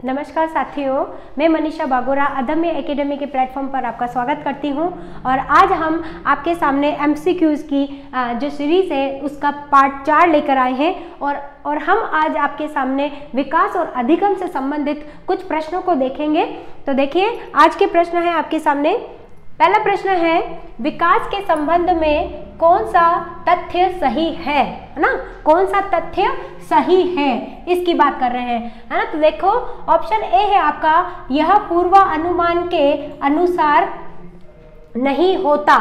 नमस्कार साथियों, मैं मनीषा बागोरा अदम्य एकेडमी के प्लेटफॉर्म पर आपका स्वागत करती हूं। और आज हम आपके सामने एमसीक्यूज़ की जो सीरीज़ है उसका पार्ट 4 लेकर आए हैं। और हम आज आपके सामने विकास और अधिगम से संबंधित कुछ प्रश्नों को देखेंगे। तो देखिए, आज के प्रश्न है आपके सामने। पहला प्रश्न है, विकास के संबंध में कौन सा तथ्य सही है ना? कौन सा तथ्य सही है, इसकी बात कर रहे हैं, है ना। तो देखो, ऑप्शन ए है आपका, यह पूर्वानुमान के अनुसार नहीं होता।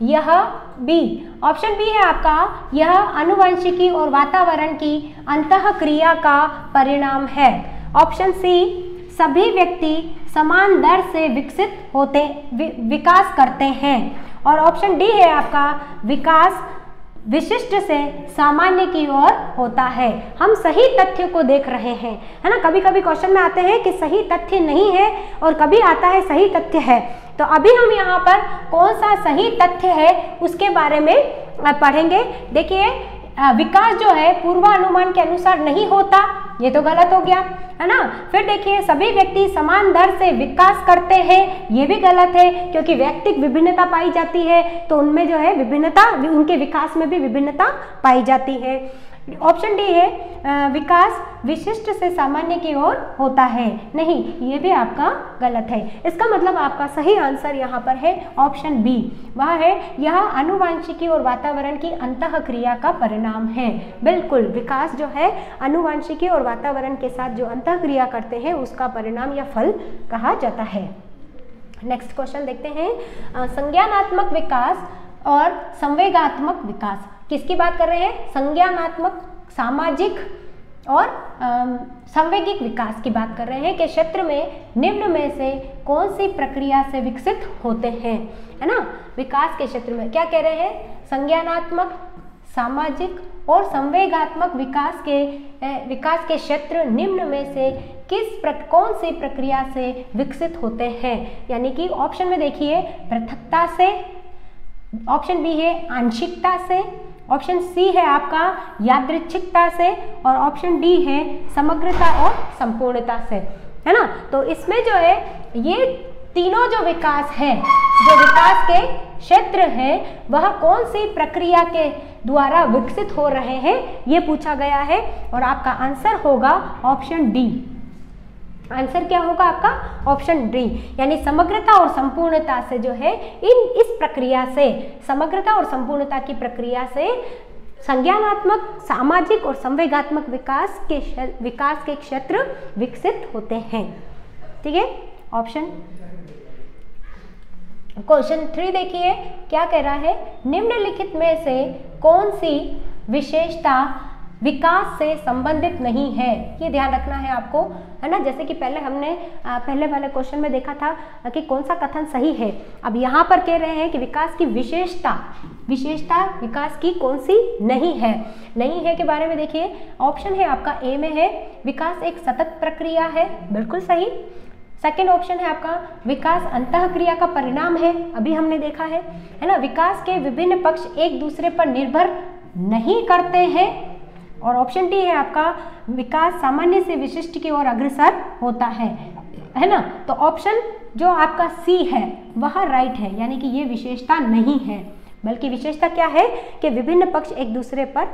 यह बी, ऑप्शन बी है आपका, यह आनुवंशिकी और वातावरण की अंतःक्रिया का परिणाम है। ऑप्शन सी, सभी व्यक्ति समान दर से विकास करते हैं। और ऑप्शन डी है आपका, विकास विशिष्ट से सामान्य की ओर होता है। हम सही तथ्य को देख रहे हैं, है ना। कभी कभी क्वेश्चन में आते हैं कि सही तथ्य नहीं है और कभी आता है सही तथ्य है। तो अभी हम यहाँ पर कौन सा सही तथ्य है उसके बारे में पढ़ेंगे। देखिए, विकास जो है पूर्वानुमान के अनुसार नहीं होता, ये तो गलत हो गया, है ना। फिर देखिए, सभी व्यक्ति समान दर से विकास करते हैं, ये भी गलत है, क्योंकि व्यक्तिक विभिन्नता पाई जाती है, तो उनमें जो है विभिन्नता, उनके विकास में भी विभिन्नता पाई जाती है। ऑप्शन डी है, विकास विशिष्ट से सामान्य की ओर होता है, नहीं, ये भी आपका गलत है। इसका मतलब आपका सही आंसर यहाँ पर है ऑप्शन बी, वह है यह आनुवंशिकी और वातावरण की अंतःक्रिया का परिणाम है। बिल्कुल, विकास जो है आनुवंशिकी और वातावरण के साथ जो अंतःक्रिया करते हैं उसका परिणाम या फल कहा जाता है। नेक्स्ट क्वेश्चन देखते हैं, संज्ञानात्मक विकास और संवेगात्मक विकास, किसकी बात कर रहे हैं? संज्ञानात्मक, सामाजिक और संवेगिक विकास की बात कर रहे हैं कि क्षेत्र में निम्न में से कौन सी प्रक्रिया से विकसित होते हैं, है ना। विकास के क्षेत्र में क्या कह रहे हैं? संज्ञानात्मक, सामाजिक और संवेगात्मक विकास के क्षेत्र निम्न में से कौन सी प्रक्रिया से विकसित होते हैं। यानी कि ऑप्शन में देखिए, पृथकता से, ऑप्शन बी है आंशिकता से, ऑप्शन सी है आपका यादृच्छिकता से, और ऑप्शन डी है समग्रता और संपूर्णता से, है ना। तो इसमें जो है ये तीनों जो विकास है, जो विकास के क्षेत्र है, वह कौन सी प्रक्रिया के द्वारा विकसित हो रहे हैं, ये पूछा गया है। और आपका आंसर होगा ऑप्शन डी। आंसर क्या होगा आपका? ऑप्शन डी, यानी समग्रता और संपूर्णता से जो है इस प्रक्रिया से, समग्रता और संपूर्णता की प्रक्रिया से संज्ञानात्मक, सामाजिक और संवेगात्मक विकास के क्षेत्र विकसित होते हैं। ठीक है। ऑप्शन क्वेश्चन 3 देखिए, क्या कह रहा है? निम्नलिखित में से कौन सी विशेषता विकास से संबंधित नहीं है, ये ध्यान रखना है आपको, है ना। जैसे कि पहले हमने पहले वाले क्वेश्चन में देखा था कि कौन सा कथन सही है। अब यहाँ पर कह रहे हैं कि विकास की विशेषता विकास की कौन सी नहीं है के बारे में देखिए। ऑप्शन है आपका ए में है, विकास एक सतत प्रक्रिया है, बिल्कुल सही। सेकेंड ऑप्शन है आपका, विकास अंतःक्रिया का परिणाम है, अभी हमने देखा है ना। विकास के विभिन्न पक्ष एक दूसरे पर निर्भर नहीं करते हैं। और ऑप्शन डी है आपका, विकास सामान्य से विशिष्ट की ओर अग्रसर होता है ना। तो ऑप्शन जो आपका सी है वह राइट है, यानी कि ये विशेषता नहीं है, बल्कि विशेषता क्या है कि विभिन्न पक्ष एक दूसरे पर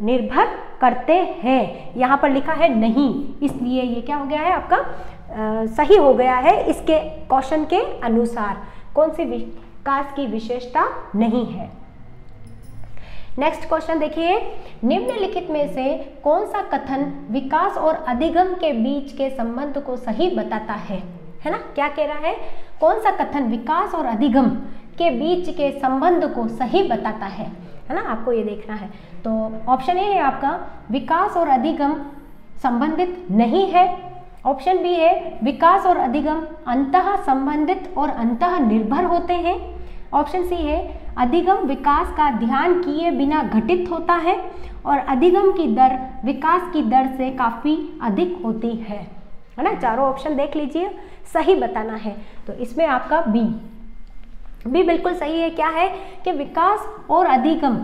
निर्भर करते हैं। यहाँ पर लिखा है नहीं, इसलिए ये क्या हो गया है आपका? सही हो गया है इसके क्वेश्चन के अनुसार। कौन सी विकास की विशेषता नहीं है। नेक्स्ट क्वेश्चन देखिए, निम्नलिखित में से कौन सा कथन विकास और अधिगम के बीच के संबंध को सही बताता है ना। क्या कह रहा है? कौन सा कथन विकास और अधिगम के बीच के संबंध को सही बताता है ना, आपको ये देखना है। तो ऑप्शन ए है आपका, विकास और अधिगम संबंधित नहीं है। ऑप्शन बी है, विकास और अधिगम अंतः संबंधित और अंतः निर्भर होते हैं। ऑप्शन सी है, अधिगम विकास का ध्यान किए बिना घटित होता है और अधिगम की दर विकास की दर से काफ़ी अधिक होती है ना। चारों ऑप्शन देख लीजिए, सही बताना है। तो इसमें आपका बी बिल्कुल सही है। क्या है कि विकास और अधिगम,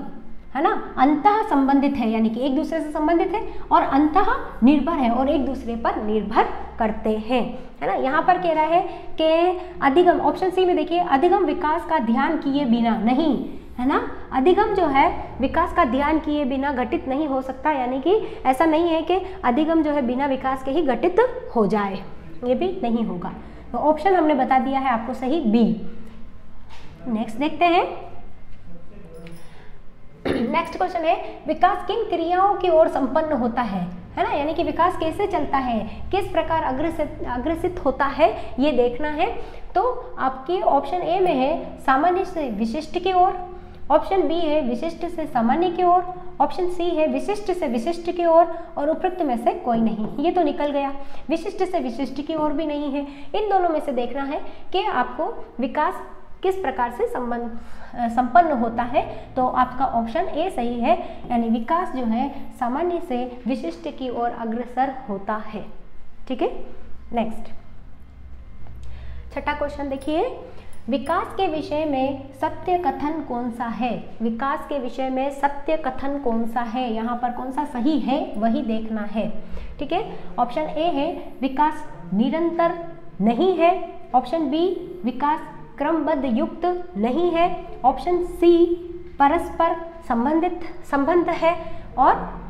है ना, अंतः संबंधित है, यानी कि एक दूसरे से संबंधित है, और अंतः निर्भर है और एक दूसरे पर निर्भर करते हैं, है ना। यहाँ पर कह रहा है कि अधिगम, ऑप्शन सी में देखिए, अधिगम विकास का ध्यान किए बिना नहीं, है ना, अधिगम जो है विकास का ध्यान किए बिना घटित नहीं हो सकता, यानी कि ऐसा नहीं है कि अधिगम जो है बिना विकास के ही घटित हो जाए, ये भी नहीं होगा। तो ऑप्शन हमने बता दिया है आपको सही, बी। नेक्स्ट देखते हैं, नेक्स्ट क्वेश्चन है, विकास किन क्रियाओं की ओर संपन्न होता है ना, यानी कि विकास कैसे चलता है, किस प्रकार अग्रसित होता है, ये देखना है। तो आपके ऑप्शन ए में है सामान्य से विशिष्ट की ओर, ऑप्शन बी है विशिष्ट से सामान्य की ओर, ऑप्शन सी है विशिष्ट से विशिष्ट की ओर, और उपरोक्त में से कोई नहीं। ये तो निकल गया, विशिष्ट से विशिष्ट की ओर भी नहीं है। इन दोनों में से देखना है कि आपको विकास किस प्रकार से संपन्न होता है। तो आपका ऑप्शन ए सही है, यानी विकास जो है सामान्य से विशिष्ट की ओर अग्रसर होता है। ठीक है, नेक्स्ट छठा क्वेश्चन देखिए, विकास के विषय में सत्य कथन कौन सा है, विकास के विषय में सत्य कथन कौन सा है, यहाँ पर कौन सा सही है वही देखना है। ठीक है, ऑप्शन ए है विकास निरंतर नहीं है, ऑप्शन बी विकास क्रमबद्ध युक्त नहीं है, ऑप्शन सी परस्पर संबंध है, और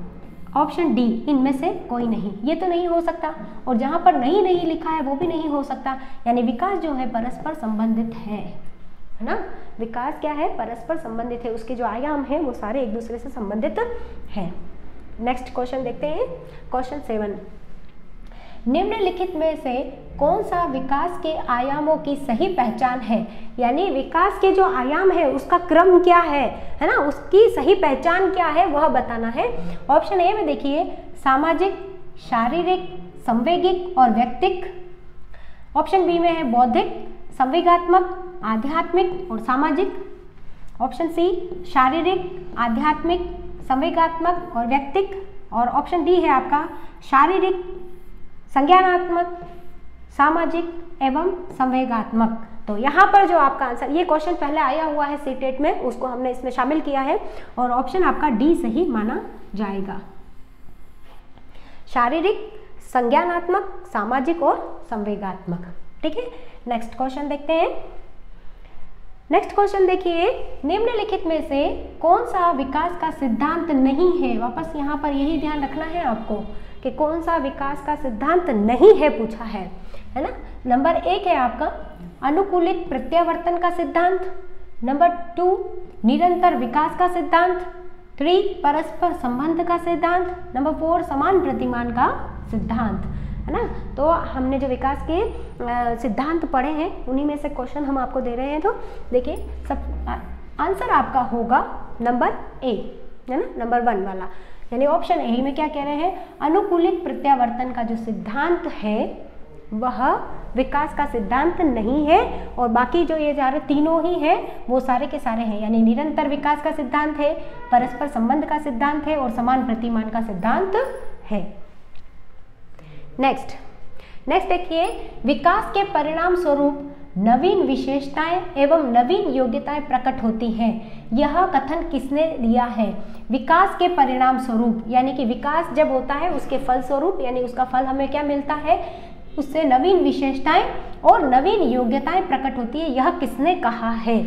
ऑप्शन डी इनमें से कोई नहीं। ये तो नहीं हो सकता, और जहाँ पर नहीं लिखा है वो भी नहीं हो सकता, यानी विकास जो है परस्पर संबंधित है ना। विकास क्या है, परस्पर संबंधित है, उसके जो आयाम हैं वो सारे एक दूसरे से संबंधित हैं। नेक्स्ट क्वेश्चन देखते हैं, क्वेश्चन 7, निम्नलिखित में से कौन सा विकास के आयामों की सही पहचान है, यानी विकास के जो आयाम है उसका क्रम क्या है ना, उसकी सही पहचान क्या है वह बताना है। ऑप्शन ए में देखिए, सामाजिक, शारीरिक, संवेगिक और व्यक्तिक, ऑप्शन बी में है बौद्धिक, संवेगात्मक, आध्यात्मिक और सामाजिक, ऑप्शन सी शारीरिक, आध्यात्मिक, संवेगात्मक और व्यक्तिक, और ऑप्शन डी है आपका शारीरिक, संज्ञानात्मक, सामाजिक एवं संवेगात्मक। तो यहाँ पर जो आपका आंसर, ये क्वेश्चन पहले आया हुआ है सीटेट में, उसको हमने इसमें शामिल किया है, और ऑप्शन आपका डी सही माना जाएगा, शारीरिक, संज्ञानात्मक, सामाजिक और संवेगात्मक। ठीक है, नेक्स्ट क्वेश्चन देखते हैं। नेक्स्ट क्वेश्चन देखिए, निम्नलिखित में से कौन सा विकास का सिद्धांत नहीं है, वापस यहाँ पर यही ध्यान रखना है आपको कि कौन सा विकास का सिद्धांत नहीं है पूछा है ना। नंबर 1 है आपका अनुकूलित प्रत्यावर्तन का सिद्धांत, नंबर 2 निरंतर विकास का सिद्धांत, 3 परस्पर संबंध का सिद्धांत, नंबर 4 समान प्रतिमान का सिद्धांत, है ना। तो हमने जो विकास के सिद्धांत पढ़े हैं उन्हीं में से क्वेश्चन हम आपको दे रहे हैं। तो देखिए, सब आंसर आपका होगा नंबर ए, है ना, नंबर 1 वाला, यानी ऑप्शन ए में क्या कह रहे हैं, अनुकूलित प्रत्यावर्तन का जो सिद्धांत है वह विकास का सिद्धांत नहीं है, और बाकी जो ये जा रहे तीनों ही हैं वो सारे के सारे हैं, यानी निरंतर विकास का सिद्धांत है, परस्पर संबंध का सिद्धांत है और समान प्रतिमान का सिद्धांत है। नेक्स्ट देखिए, विकास के परिणाम स्वरूप नवीन विशेषताएं एवं नवीन योग्यताएं प्रकट होती हैं, यह कथन किसने दिया है। विकास के परिणाम स्वरूप, यानी कि विकास जब होता है उसके फल स्वरूप, यानी उसका फल हमें क्या मिलता है, उससे नवीन विशेषताएं और नवीन योग्यताएं प्रकट होती है, यह किसने कहा है।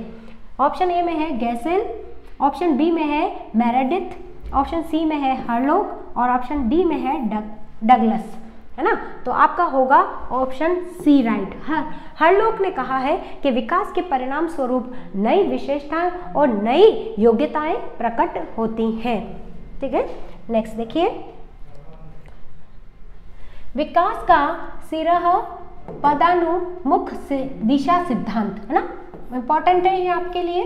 ऑप्शन ए में है गैसेल, ऑप्शन बी में है मेरेडिथ, ऑप्शन सी में है हर्लोक और ऑप्शन डी में है डगलस, है ना। तो आपका होगा ऑप्शन सी राइट। हर्लोक ने कहा है कि विकास के परिणाम स्वरूप नई विशेषताएं और नई योग्यताएं प्रकट होती हैं। ठीक है, नेक्स्ट देखिए, विकास का सिरह पदानुमुख दिशा सिद्धांत, है ना, इंपॉर्टेंट है ये आपके लिए।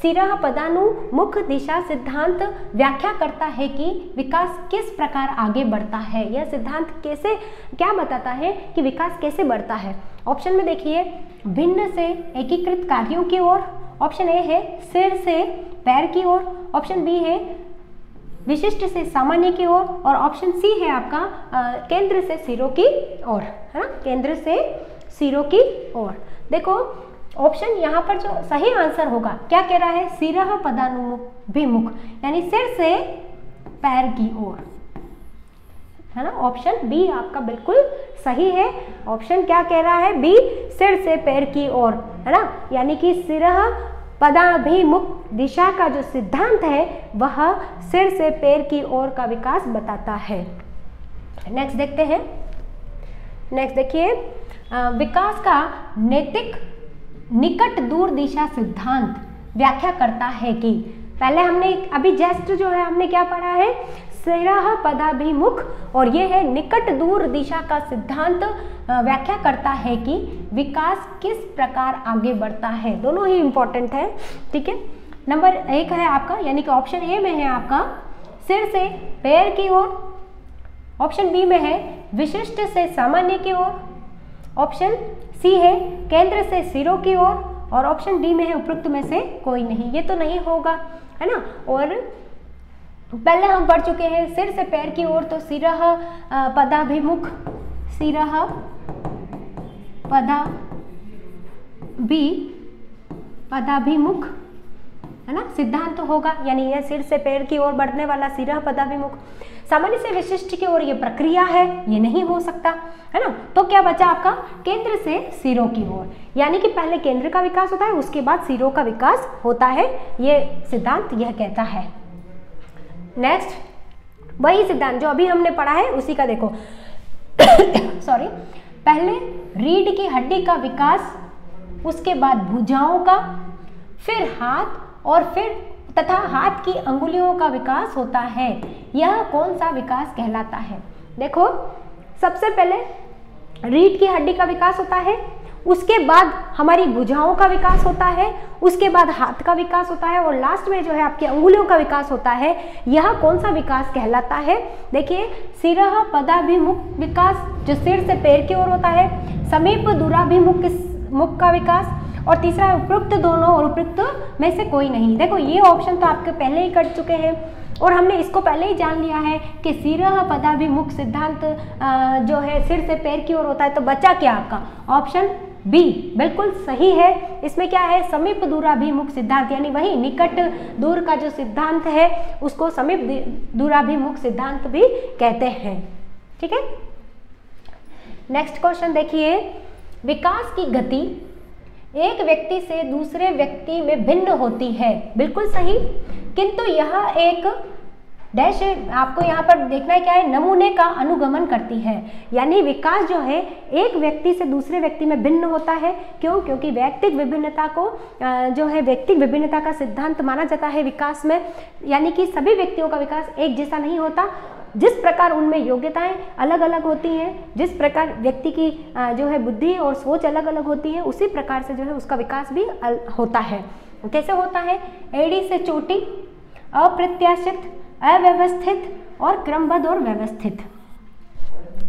सिरह पदानुमुख दिशा सिद्धांत व्याख्या करता है कि विकास किस प्रकार आगे बढ़ता है, यह सिद्धांत कैसे क्या बताता है कि विकास कैसे बढ़ता है। ऑप्शन में देखिए, भिन्न से एकीकृत कार्यों की ओर, ऑप्शन ए है सिर से पैर की ओर, ऑप्शन बी है विशिष्ट से सामान्य की ओर, और ऑप्शन सी है आपका केंद्र से सिरों की ओर, है ना, केंद्र से सिरों की ओर। देखो, ऑप्शन यहाँ पर जो सही आंसर होगा, क्या कह रहा है, सिरह पदाभिमुख, यानी सिर से पैर की ओर, है ना। ऑप्शन बी आपका बिल्कुल सही है। ऑप्शन क्या कह रहा है, बी, सिर से पैर की ओर, है ना। यानी कि सिरह पदाभिमुख दिशा का जो सिद्धांत है वह सिर से पैर की ओर का विकास बताता है। नेक्स्ट देखते हैं। नेक्स्ट देखिए, विकास का नैतिक निकट दूर दिशा सिद्धांत व्याख्या करता है कि, पहले हमने अभी जस्ट जो है हमने क्या पढ़ा है, सिरह पदाभिमुख, और ये है निकट दूर दिशा का सिद्धांत व्याख्या करता है कि विकास किस प्रकार आगे बढ़ता है। दोनों ही इंपॉर्टेंट है, ठीक है। नंबर 1 है आपका, यानी कि ऑप्शन ए में है आपका सिर से पैर की ओर, ऑप्शन बी में है विशिष्ट से सामान्य की ओर, ऑप्शन सी है केंद्र से सिरों की ओर, और ऑप्शन डी में है उपरोक्त में से कोई नहीं। ये तो नहीं होगा, है ना। और पहले हम पढ़ चुके हैं सिर से पैर की ओर, तो सिरह पदाभिमुख, सिरह पदाभिमुख, है ना, सिद्धांत तो होगा, यानी यह सिर से पैर की ओर बढ़ने वाला सिरह पदाभिमुख। सामान्य से विशिष्ट की ओर ये प्रक्रिया है, ये नहीं हो सकता, है ना। तो क्या बचा आपका, केंद्र से सिरों की ओर, यानी कि पहले केंद्र का विकास होता है, उसके बाद सिरों का विकास होता है, ये सिद्धांत यह कहता है। नेक्स्ट, वही सिद्धांत जो अभी हमने पढ़ा है उसी का देखो सॉरी, पहले रीढ़ की हड्डी का विकास, उसके बाद भुजाओं का, फिर हाथ और फिर तथा हाथ की अंगुलियों का विकास होता है। यह कौन सा विकास कहलाता है। देखो, सबसे पहले रीढ़ की हड्डी का विकास होता है, उसके बाद हमारी भुजाओं का विकास होता है, उसके बाद हाथ का विकास होता है, और लास्ट में जो है आपकी अंगुलियों का विकास होता है। यह कौन सा विकास कहलाता है। देखिए, सिरह पदाभिमुख विकास जो सिर से पैर की ओर होता है, समीप दूराभिमुख मुख का विकास, और तीसरा उपरोक्त दोनों और उपरोक्त में से कोई नहीं। देखो, ये ऑप्शन तो आपके पहले ही कर चुके हैं और हमने इसको पहले ही जान लिया है कि सिरह पदाभिमुख सिद्धांत जो है सिर से पैर की ओर होता है। तो बचा क्या आपका, ऑप्शन बी बिल्कुल सही है। इसमें क्या है, समीप दूराभिमुख सिद्धांत, यानी वही निकट दूर का जो सिद्धांत है उसको समीप दूराभिमुख सिद्धांत भी कहते हैं, ठीक है। नेक्स्ट क्वेश्चन देखिए, विकास की गति एक व्यक्ति से दूसरे व्यक्ति में भिन्न होती है। बिल्कुल सही, किंतु यह एक डैश आपको यहाँ पर देखना है क्या है, नमूने का अनुगमन करती है। यानी विकास जो है एक व्यक्ति से दूसरे व्यक्ति में भिन्न होता है। क्यों, क्योंकि व्यक्तिक विभिन्नता को जो है व्यक्तिक विभिन्नता का सिद्धांत माना जाता है विकास में। यानी कि सभी व्यक्तियों का विकास एक जैसा नहीं होता, जिस प्रकार उनमें योग्यताएं अलग अलग होती हैं, जिस प्रकार व्यक्ति की जो है बुद्धि और सोच अलग अलग होती है, उसी प्रकार से जो है उसका विकास भी होता है। कैसे होता है, एड़ी से चोटी, अप्रत्याशित, अव्यवस्थित और क्रमबद्ध और व्यवस्थित।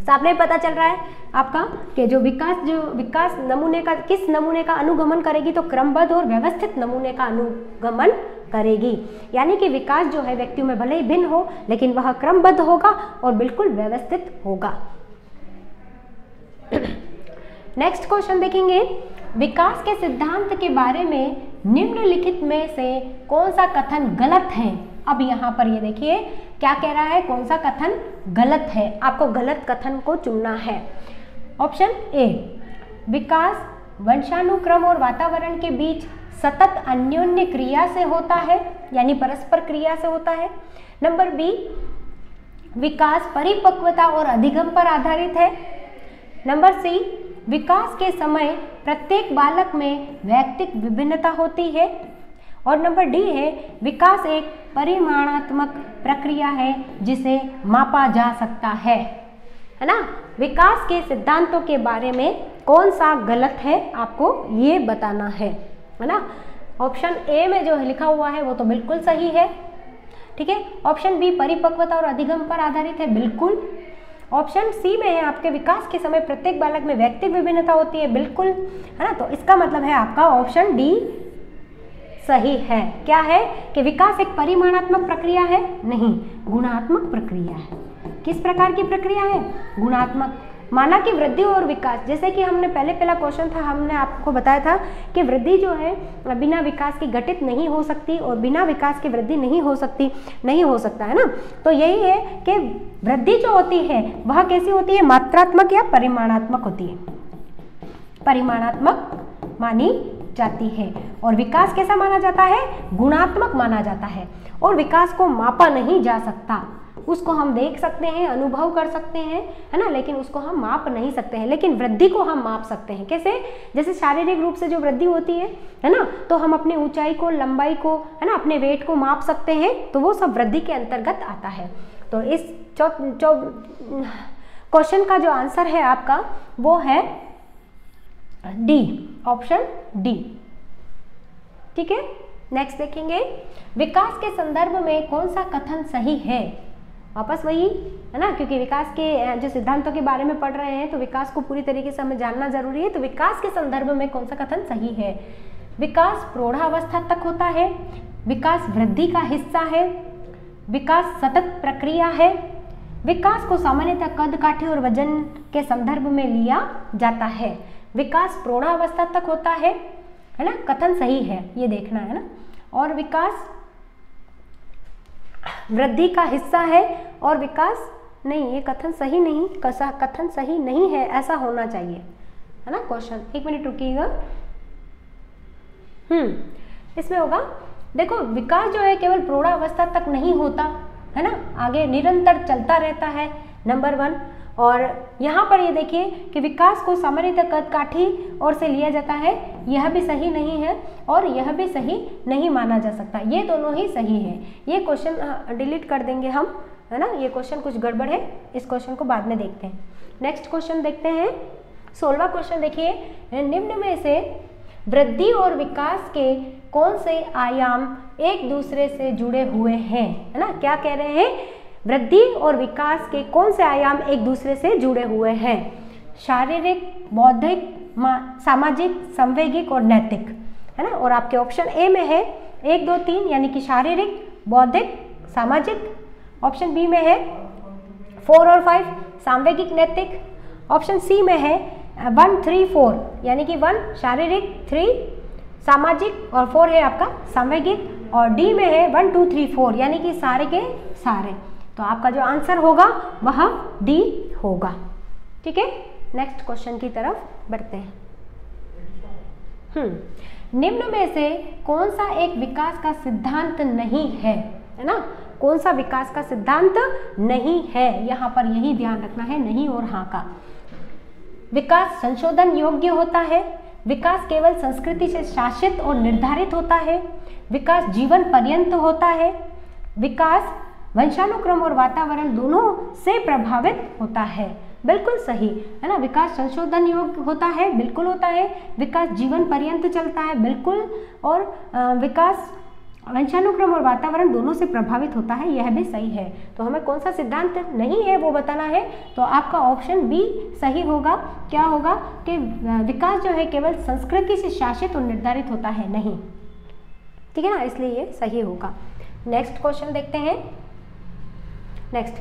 साफ नहीं पता चल रहा है आपका कि जो विकास नमूने का किस नमूने का अनुगमन करेगी, तो क्रमबद्ध और व्यवस्थित नमूने का अनुगमन करेगी। यानी कि विकास जो है व्यक्तियों में भले ही भिन्न हो, लेकिन वह क्रमबद्ध होगा और बिल्कुल व्यवस्थित होगा। नेक्स्ट क्वेश्चन देखेंगे, विकास के सिद्धांत के बारे में निम्नलिखित में से कौन सा कथन गलत है। अब यहाँ पर ये देखिए क्या कह रहा है, कौन सा कथन गलत है, आपको गलत कथन को चुनना है। ऑप्शन ए, विकास वंशानुक्रम और वातावरण के बीच सतत अन्योन्य क्रिया से होता है, यानी परस्पर क्रिया से होता है। नंबर बी, विकास परिपक्वता और अधिगम पर आधारित है। नंबर सी, विकास के समय प्रत्येक बालक में वैयक्तिक विभिन्नता होती है। और नंबर डी है, विकास एक परिमाणात्मक प्रक्रिया है जिसे मापा जा सकता है ना। विकास के सिद्धांतों के बारे में कौन सा गलत है, आपको ये बताना है ना। ऑप्शन ए में जो लिखा हुआ है वो तो बिल्कुल सही है, ठीक है। ऑप्शन बी, परिपक्वता और अधिगम पर आधारित है, बिल्कुल। ऑप्शन सी में है आपके विकास के समय प्रत्येक बालक में व्यक्तिगत विभिन्नता होती है, बिल्कुल, है ना। तो इसका मतलब है आपका ऑप्शन डी सही है। क्या है कि विकास एक परिमाणात्मक प्रक्रिया है, नहीं, गुणात्मक प्रक्रिया है। किस प्रकार की प्रक्रिया है, गुणात्मक। माना कि वृद्धि और विकास, जैसे कि हमने पहला क्वेश्चन था, हमने आपको बताया था कि वृद्धि जो है बिना विकास के घटित नहीं हो सकती और बिना विकास के वृद्धि नहीं हो सकती, नहीं हो सकता है ना। तो यही है कि वृद्धि जो होती है वह कैसी होती है, मात्रात्मक या परिमाणात्मक होती है, परिमाणात्मक मानी जाती है। और विकास कैसा माना जाता है, गुणात्मक माना जाता है। और विकास को मापा नहीं जा सकता, उसको हम देख सकते हैं, अनुभव कर सकते हैं, है ना, लेकिन उसको हम माप नहीं सकते हैं। लेकिन वृद्धि को हम माप सकते हैं। कैसे, जैसे शारीरिक रूप से जो वृद्धि होती है ना, तो हम अपनी ऊंचाई को, लंबाई को, है ना, अपने वेट को माप सकते हैं, तो वो सब वृद्धि के अंतर्गत आता है। तो इस क्वेश्चन का जो आंसर है आपका वो है डी, ऑप्शन डी। ठीक है, नेक्स्ट देखेंगे, विकास के संदर्भ में कौन सा कथन सही है। वापस वही है ना, क्योंकि विकास के जो सिद्धांतों के बारे में पढ़ रहे हैं तो विकास को पूरी तरीके से हमें जानना जरूरी है। तो विकास के संदर्भ में कौन सा कथन सही है। विकास प्रौढ़ावस्था तक होता है, विकास वृद्धि का हिस्सा है, विकास सतत प्रक्रिया है, विकास को सामान्यतः कद काठी और वजन के संदर्भ में लिया जाता है। विकास प्रौढ़ावस्था तक होता है ना, कथन सही है, ये देखना है ना। और विकास वृद्धि का हिस्सा है और विकास नहीं, ये कथन सही नहीं, कथन सही नहीं है, ऐसा होना चाहिए, है ना क्वेश्चन। एक मिनट रुकिएगा। इसमें होगा, देखो विकास जो है केवल प्रौढ़ावस्था तक नहीं होता है ना, आगे निरंतर चलता रहता है, नंबर 1। और यहाँ पर ये देखिए कि विकास को सामान्यतः कद काठी ओर से लिया जाता है, यह भी सही नहीं है और यह भी सही नहीं माना जा सकता, ये दोनों ही सही है। ये क्वेश्चन डिलीट कर देंगे हम, है ना, ये क्वेश्चन कुछ गड़बड़ है, इस क्वेश्चन को बाद में देखते हैं। नेक्स्ट क्वेश्चन देखते हैं, 16वां क्वेश्चन देखिए, निम्न में से वृद्धि और विकास के कौन से आयाम एक दूसरे से जुड़े हुए हैं, है ना, क्या कह रहे हैं, वृद्धि और विकास के कौन से आयाम एक दूसरे से जुड़े हुए हैं। शारीरिक, बौद्धिक, सामाजिक, संवैगिक और नैतिक, है ना। और आपके ऑप्शन ए में है 1, 2, 3, यानी कि शारीरिक, बौद्धिक, सामाजिक। ऑप्शन बी में है 4 और 5, सांवेगिक, नैतिक। ऑप्शन सी में है 1, 3, 4, यानी कि 1 शारीरिक, 3 सामाजिक और 4 है आपका सांवेगिक। और डी में है 1, 2, 3, 4, यानी कि सारे के सारे। तो आपका जो आंसर होगा वह डी होगा। ठीक है, नेक्स्ट क्वेश्चन की तरफ बढ़ते हैं। निम्न में से कौन सा एक विकास का सिद्धांत नहीं है, है ना, कौन सा विकास का सिद्धांत नहीं है, यहाँ पर यही ध्यान रखना है, नहीं और हाँ का। विकास संशोधन योग्य होता है, विकास केवल संस्कृति से शासित और निर्धारित होता है, विकास जीवन पर्यंत होता है, विकास वंशानुक्रम और वातावरण दोनों से प्रभावित होता है। बिल्कुल सही है ना, विकास संशोधन योग्य होता है, बिल्कुल होता है, विकास जीवन पर्यंत चलता है, बिल्कुल, और विकास वंशानुक्रम और वातावरण दोनों से प्रभावित होता है, यह भी सही है। तो हमें कौन सा सिद्धांत नहीं है वो बताना है, तो आपका ऑप्शन बी सही होगा। क्या होगा कि विकास जो है केवल संस्कृति से शासित और निर्धारित होता है, नहीं, ठीक है ना, इसलिए ये सही होगा। नेक्स्ट क्वेश्चन देखते हैं। नेक्स्ट,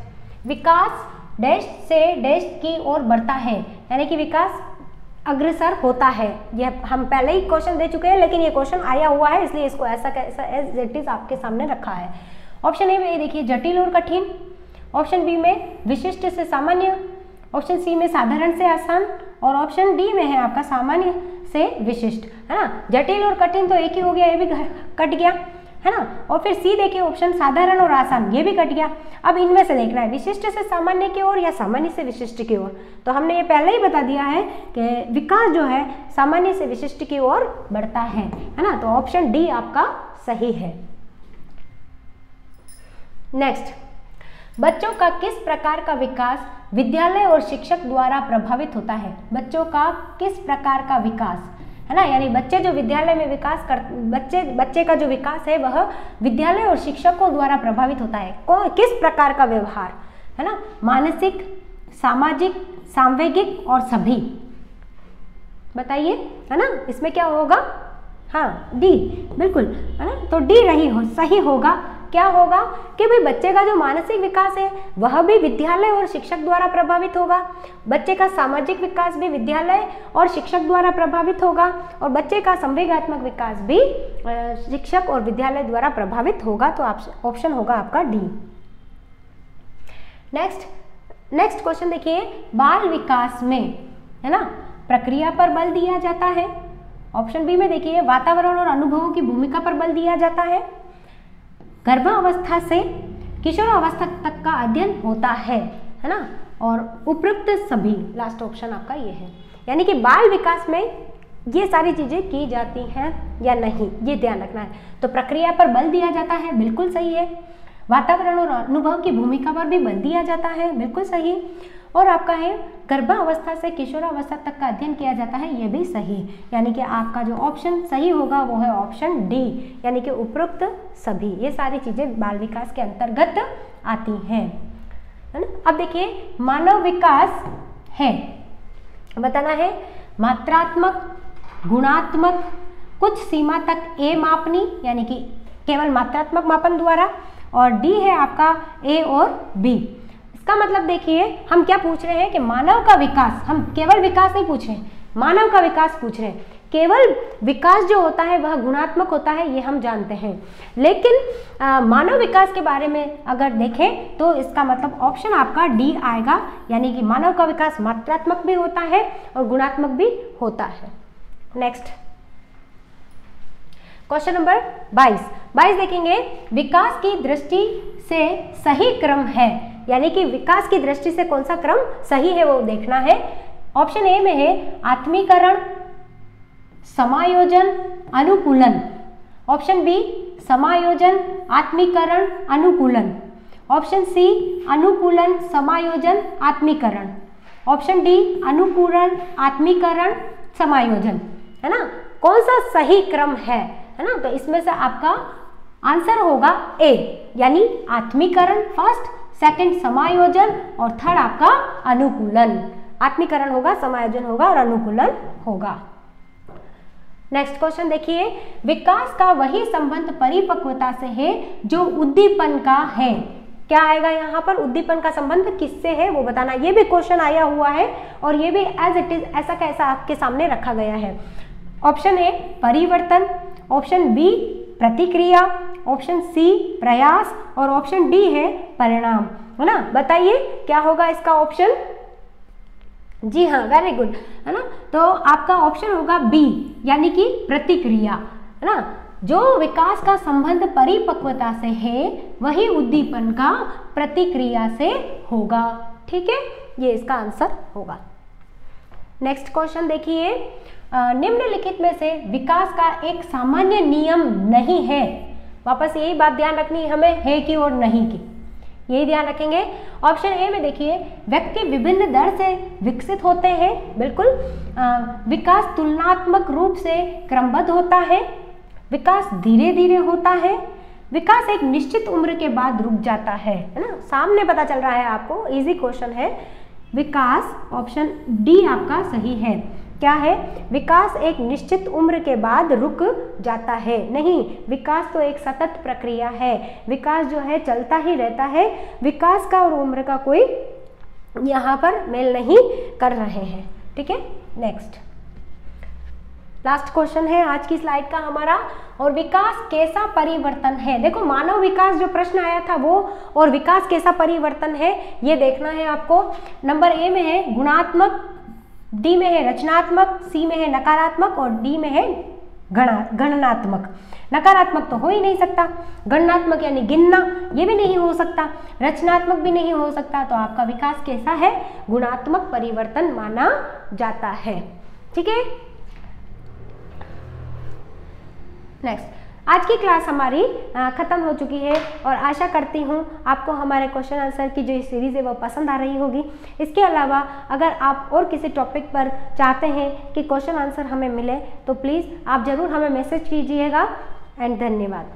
विकास डैश से डैश की ओर बढ़ता है, यानी कि विकास अग्रसर होता है। यह हम पहले ही क्वेश्चन दे चुके हैं, लेकिन ये क्वेश्चन आया हुआ है, इसलिए इसको ऐसा कैसा एज इट इज आपके सामने रखा है। ऑप्शन ए में ये देखिए देखिए और कठिन, ऑप्शन बी में विशिष्ट से सामान्य, ऑप्शन सी में साधारण से आसान, और ऑप्शन डी में है आपका सामान्य से विशिष्ट, है ना। जटिल और कठिन तो एक ही हो गया, ये भी कट गया, है ना। और फिर सी देखिए ऑप्शन साधारण और आसान, ये भी कट गया। अब इनमें से देखना है विशिष्ट से सामान्य की ओर या सामान्य से विशिष्ट की ओर। तो हमने ये पहले ही बता दिया है कि विकास जो है सामान्य से विशिष्ट की ओर बढ़ता है ना। तो ऑप्शन डी आपका सही है। नेक्स्ट, बच्चों का किस प्रकार का विकास विद्यालय और शिक्षक द्वारा प्रभावित होता है। बच्चों का किस प्रकार का विकास, है ना, यानी बच्चे जो विद्यालय में विकास कर बच्चे का जो विकास है वह विद्यालय और शिक्षकों द्वारा प्रभावित होता है। किस प्रकार का व्यवहार, है ना, मानसिक, सामाजिक, सांवेगिक और सभी, बताइए, है ना, इसमें क्या होगा। हाँ डी, बिल्कुल, है ना, तो डी सही होगा। क्या होगा कि भाई बच्चे का जो मानसिक विकास है वह भी विद्यालय और शिक्षक द्वारा प्रभावित होगा, बच्चे का सामाजिक विकास भी विद्यालय और शिक्षक द्वारा प्रभावित होगा, और बच्चे का संवेगात्मक विकास भी शिक्षक और विद्यालय द्वारा प्रभावित होगा। तो ऑप्शन होगा आपका डी। नेक्स्ट क्वेश्चन देखिए, बाल विकास में, है ना, प्रक्रिया पर बल दिया जाता है। ऑप्शन बी में देखिए, वातावरण और अनुभवों की भूमिका पर बल दिया जाता है, गर्भावस्था से किशोरावस्था तक का अध्ययन होता है ना, और उपरोक्त सभी। लास्ट ऑप्शन आपका ये है, यानी कि बाल विकास में ये सारी चीजें की जाती हैं या नहीं, ये ध्यान रखना है। तो प्रक्रिया पर बल दिया जाता है, बिल्कुल सही है। वातावरण और अनुभव की भूमिका पर भी बल दिया जाता है, बिल्कुल सही। और आपका है गर्भावस्था से किशोरावस्था तक का अध्ययन किया जाता है, ये भी सही। यानी कि आपका जो ऑप्शन सही होगा वो है ऑप्शन डी, यानी कि उपरोक्त सभी। ये सारी चीजें बाल विकास के अंतर्गत आती हैं, है ना। अब देखिए, मानव विकास है, बताना है मात्रात्मक, गुणात्मक, कुछ सीमा तक ए मापनी, यानी कि केवल मात्रात्मक मापन द्वारा, और डी है आपका ए और बी। इसका मतलब देखिए, हम क्या पूछ रहे हैं कि मानव का विकास, हम केवल विकास नहीं पूछ रहे हैं, मानव का विकास पूछ रहे हैं। केवल विकास जो होता है वह गुणात्मक होता है, ये हम जानते हैं, लेकिन मानव विकास के बारे में अगर देखें तो इसका मतलब ऑप्शन आपका डी आएगा, यानी कि मानव का विकास मात्रात्मक भी होता है और गुणात्मक भी होता है। नेक्स्ट क्वेश्चन नंबर 22 देखेंगे, विकास की दृष्टि से सही क्रम है, यानी कि विकास की दृष्टि से कौन सा क्रम सही है वो देखना है। ऑप्शन ए में है आत्मीकरण, समायोजन, अनुकूलन। ऑप्शन बी समायोजन, आत्मीकरण, अनुकूलन। ऑप्शन सी अनुकूलन, समायोजन, आत्मीकरण। ऑप्शन डी अनुकूलन, आत्मीकरण, समायोजन, है ना। कौन सा सही क्रम है ना, तो इसमें से आपका आंसर होगा ए, यानी आत्मीकरण फर्स्ट, सेकंड समायोजन और थर्ड आपका अनुकूलन। आत्मीकरण होगा, समायोजन होगा और अनुकूलन होगा। नेक्स्ट क्वेश्चन देखिए, विकास का वही संबंध परिपक्वता से है जो उद्दीपन का है। क्या आएगा यहाँ पर, उद्दीपन का संबंध किससे है वो बताना। ये भी क्वेश्चन आया हुआ है और ये भी एज इट इज ऐसा कैसा आपके सामने रखा गया है। ऑप्शन ए परिवर्तन, ऑप्शन बी प्रतिक्रिया, ऑप्शन सी प्रयास और ऑप्शन डी है परिणाम, है ना। बताइए क्या होगा इसका ऑप्शन। जी हाँ, वेरी गुड, है ना। तो आपका ऑप्शन होगा बी, यानी कि प्रतिक्रिया, है ना। जो विकास का संबंध परिपक्वता से है वही उद्दीपन का प्रतिक्रिया से होगा, ठीक है, ये इसका आंसर होगा। नेक्स्ट क्वेश्चन देखिए, निम्नलिखित में से विकास का एक सामान्य नियम नहीं है। वापस यही बात ध्यान रखनी है हमें, है की और नहीं की, यही ध्यान रखेंगे। ऑप्शन ए में देखिए, व्यक्ति विभिन्न दर से विकसित होते हैं, बिल्कुल। विकास तुलनात्मक रूप से क्रमबद्ध होता है, विकास धीरे धीरे होता है, विकास एक निश्चित उम्र के बाद रुक जाता है ना। सामने पता चल रहा है आपको, इजी क्वेश्चन है। विकास ऑप्शन डी आपका सही है। क्या है, विकास एक निश्चित उम्र के बाद रुक जाता है। नहीं, विकास तो एक सतत प्रक्रिया है, विकास जो है चलता ही रहता है। विकास का और उम्र का कोई यहाँ पर मेल नहीं कर रहे हैं, ठीक है। नेक्स्ट लास्ट क्वेश्चन है आज की स्लाइड का हमारा, और विकास कैसा परिवर्तन है। देखो, मानव विकास जो प्रश्न आया था वो, और विकास कैसा परिवर्तन है ये देखना है आपको। नंबर ए में है गुणात्मक, डी में है रचनात्मक, सी में है नकारात्मक और डी में है गणनात्मक। नकारात्मक तो हो ही नहीं सकता, गणनात्मक यानी गिनना ये भी नहीं हो सकता, रचनात्मक भी नहीं हो सकता। तो आपका विकास कैसा है, गुणात्मक परिवर्तन माना जाता है, ठीक है। नेक्स्ट, आज की क्लास हमारी ख़त्म हो चुकी है और आशा करती हूँ आपको हमारे क्वेश्चन आंसर की जो सीरीज़ है वो पसंद आ रही होगी। इसके अलावा अगर आप और किसी टॉपिक पर चाहते हैं कि क्वेश्चन आंसर हमें मिले तो प्लीज़ आप ज़रूर हमें मैसेज कीजिएगा। एंड धन्यवाद।